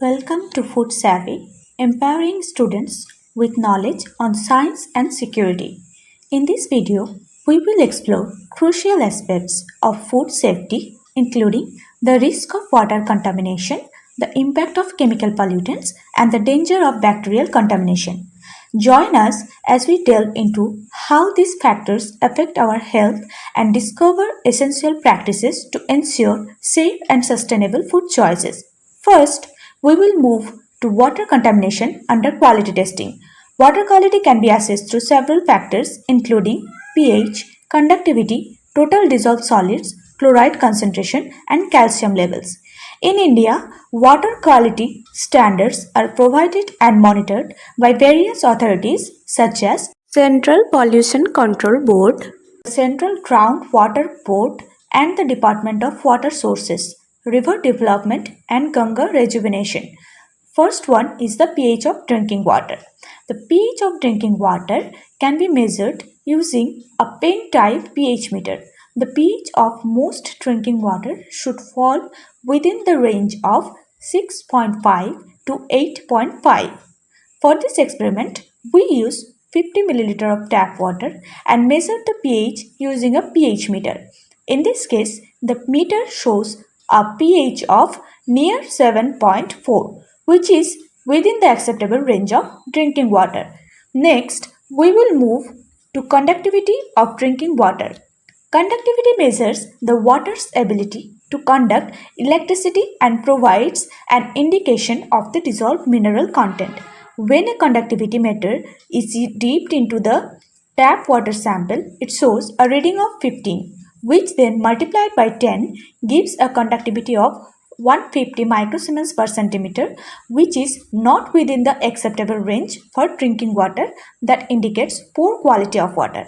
Welcome to Food Savvy, empowering students with knowledge on science and security. In this video, we will explore crucial aspects of food safety, including the risk of water contamination, the impact of chemical pollutants, and the danger of bacterial contamination. Join us as we delve into how these factors affect our health and discover essential practices to ensure safe and sustainable food choices. First, we will move to water contamination under quality testing. Water quality can be assessed through several factors including pH, conductivity, total dissolved solids, chloride concentration, and calcium levels. In India, water quality standards are provided and monitored by various authorities such as Central Pollution Control Board, Central Groundwater Board, and the Department of Water Sources, River Development, and Ganga Rejuvenation. First one is the pH of drinking water. The pH of drinking water can be measured using a pen type pH meter. The pH of most drinking water should fall within the range of 6.5 to 8.5. For this experiment, we use 50 ml of tap water and measure the pH using a pH meter. In this case, the meter shows a pH of near 7.4, which is within the acceptable range of drinking water. Next, we will move to conductivity of drinking water. Conductivity measures the water's ability to conduct electricity and provides an indication of the dissolved mineral content. When a conductivity meter is dipped into the tap water sample, it shows a reading of 15, which then multiplied by 10 gives a conductivity of 150 microsiemens per centimeter, which is not within the acceptable range for drinking water. That indicates poor quality of water.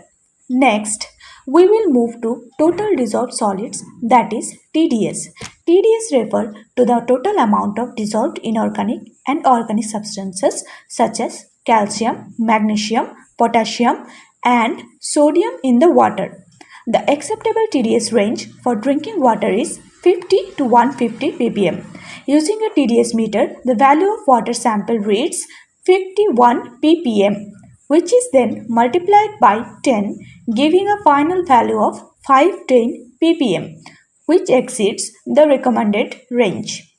Next, we will move to total dissolved solids, that is TDS. TDS refer to the total amount of dissolved inorganic and organic substances such as calcium, magnesium, potassium, and sodium in the water. The acceptable TDS range for drinking water is 50 to 150 ppm. Using a TDS meter, the value of water sample reads 51 ppm, which is then multiplied by 10, giving a final value of 510 ppm, which exceeds the recommended range.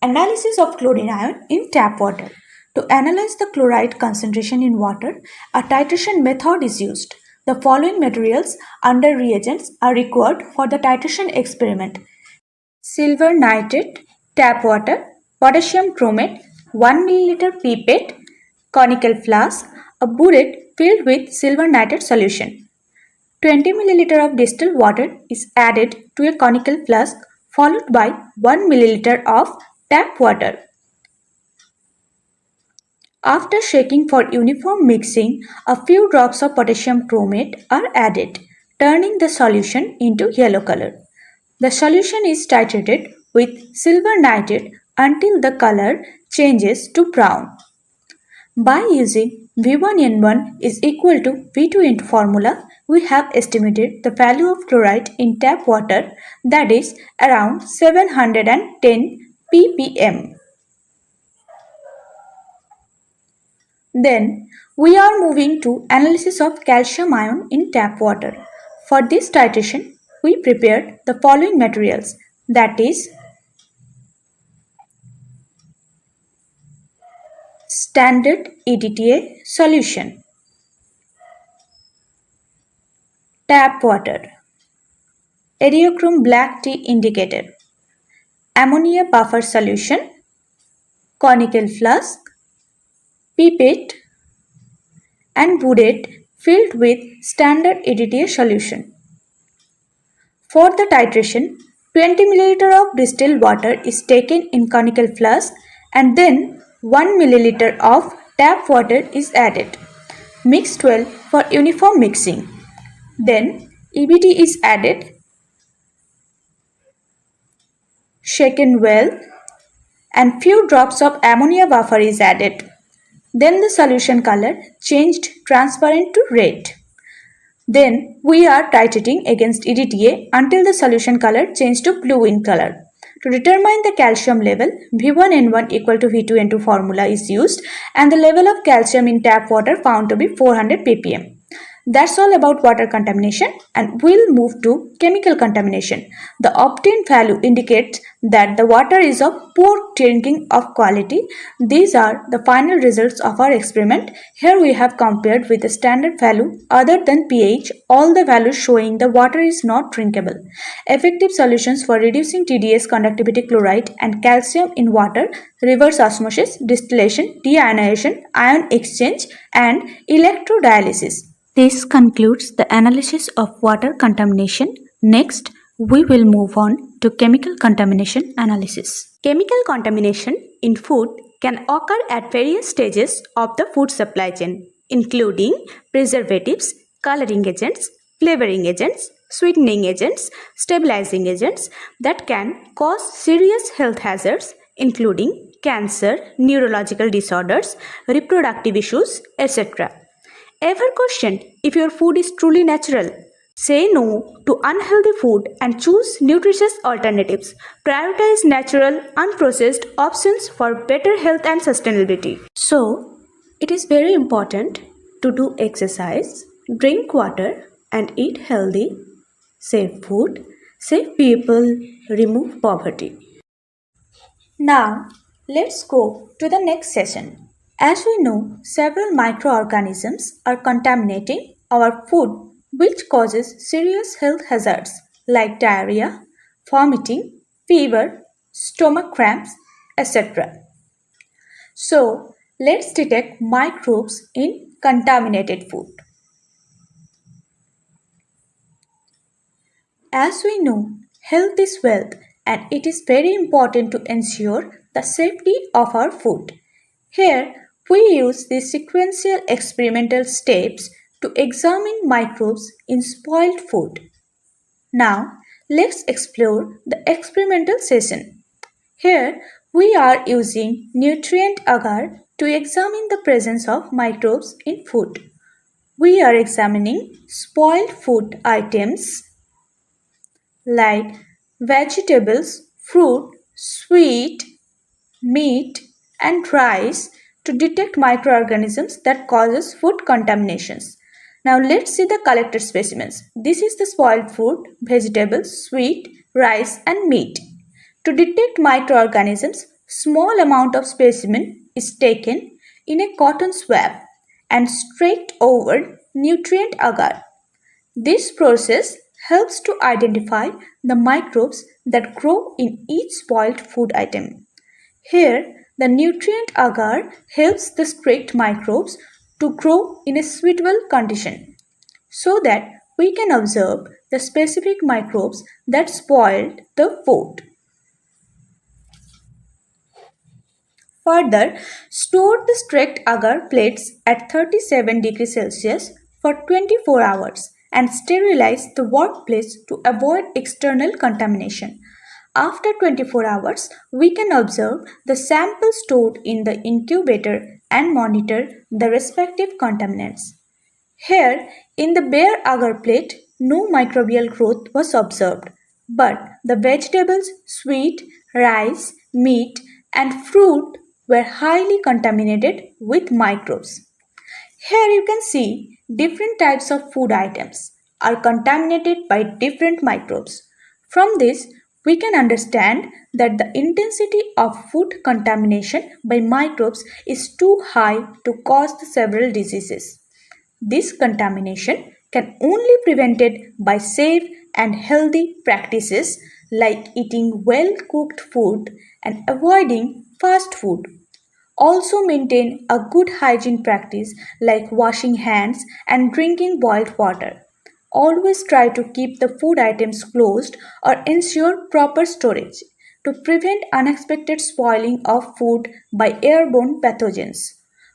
Analysis of chlorine ion in tap water. To analyze the chloride concentration in water, a titration method is used. The following materials under reagents are required for the titration experiment: silver nitrate, tap water, potassium chromate, 1 ml pipette, conical flask, a burette filled with silver nitrate solution. 20 ml of distilled water is added to a conical flask followed by 1 ml of tap water. After shaking for uniform mixing, a few drops of potassium chromate are added, turning the solution into yellow color. The solution is titrated with silver nitrate until the color changes to brown. By using V1N1 is equal to V2 formula, we have estimated the value of chloride in tap water, that is around 710 ppm. Then we are moving to analysis of calcium ion in tap water. For this titration, we prepared the following materials, that is standard EDTA solution, tap water, Ediochrome black tea indicator, ammonia buffer solution, conical flask, pipette, and burette filled with standard EDTA solution. For the titration, 20 ml of distilled water is taken in conical flask and then 1 ml of tap water is added. Mix well for uniform mixing. Then EBT is added, shaken well, and few drops of ammonia buffer is added. Then the solution color changed transparent to red. Then we are titrating against EDTA until the solution color changed to blue in color. To determine the calcium level, V1N1 equal to V2N2 formula is used and the level of calcium in tap water found to be 400 ppm. That's all about water contamination, and we'll move to chemical contamination. The obtained value indicates that the water is of poor drinking of quality. These are the final results of our experiment. Here we have compared with the standard value other than pH, all the values showing the water is not drinkable. Effective solutions for reducing TDS, conductivity chloride and calcium in water: reverse osmosis, distillation, deionization, ion exchange and electrodialysis. This concludes the analysis of water contamination. Next, we will move on to chemical contamination analysis. Chemical contamination in food can occur at various stages of the food supply chain, including preservatives, coloring agents, flavoring agents, sweetening agents, stabilizing agents that can cause serious health hazards, including cancer, neurological disorders, reproductive issues, etc. Ever questioned if your food is truly natural? Say no to unhealthy food and choose nutritious alternatives. Prioritize natural, unprocessed options for better health and sustainability. So, it is very important to do exercise, drink water, and eat healthy, save food, save people, remove poverty. Now, let's go to the next session. As we know, several microorganisms are contaminating our food, which causes serious health hazards like diarrhea, vomiting, fever, stomach cramps, etc. So, let's detect microbes in contaminated food. As we know, health is wealth, and it is very important to ensure the safety of our food. Here, we use the sequential experimental steps to examine microbes in spoiled food. Now, let's explore the experimental session. Here, we are using nutrient agar to examine the presence of microbes in food. We are examining spoiled food items like vegetables, fruit, sweet, meat, and rice to detect microorganisms that causes food contaminations. Now let's see the collected specimens. This is the spoiled food, vegetables, sweet, rice and meat. To detect microorganisms, small amount of specimen is taken in a cotton swab and streaked over nutrient agar. This process helps to identify the microbes that grow in each spoiled food item. Here, the nutrient agar helps the streaked microbes to grow in a suitable condition so that we can observe the specific microbes that spoiled the food. Further, store the streaked agar plates at 37 degrees Celsius for 24 hours and sterilize the workplace to avoid external contamination. After 24 hours, we can observe the sample stored in the incubator and monitor the respective contaminants. Here, in the bare agar plate, no microbial growth was observed, but the vegetables, sweet, rice, meat, and fruit were highly contaminated with microbes. Here you can see different types of food items are contaminated by different microbes. From this, we can understand that the intensity of food contamination by microbes is too high to cause several diseases. This contamination can only be prevented by safe and healthy practices like eating well-cooked food and avoiding fast food. Also maintain a good hygiene practice like washing hands and drinking boiled water. Always try to keep the food items closed or ensure proper storage to prevent unexpected spoiling of food by airborne pathogens.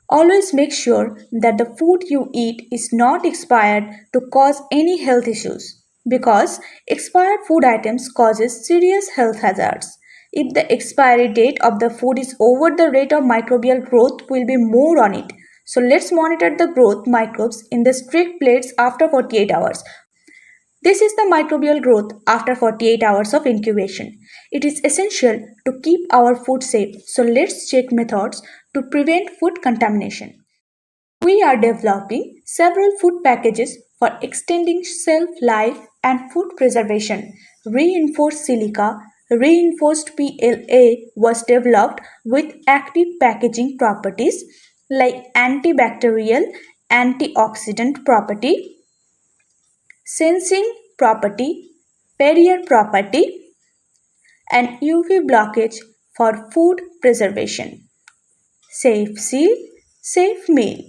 Always make sure that the food you eat is not expired to cause any health issues because expired food items causes serious health hazards. If the expiry date of the food is over, the rate of microbial growth will be more on it. So let's monitor the growth microbes in the strict plates after 48 hours. This is the microbial growth after 48 hours of incubation. It is essential to keep our food safe, so let's check methods to prevent food contamination. We are developing several food packages for extending shelf life and food preservation. Reinforced silica, reinforced PLA was developed with active packaging properties like antibacterial, antioxidant property, sensing property, barrier property, and UV blockage for food preservation. Safe seal, safe meal.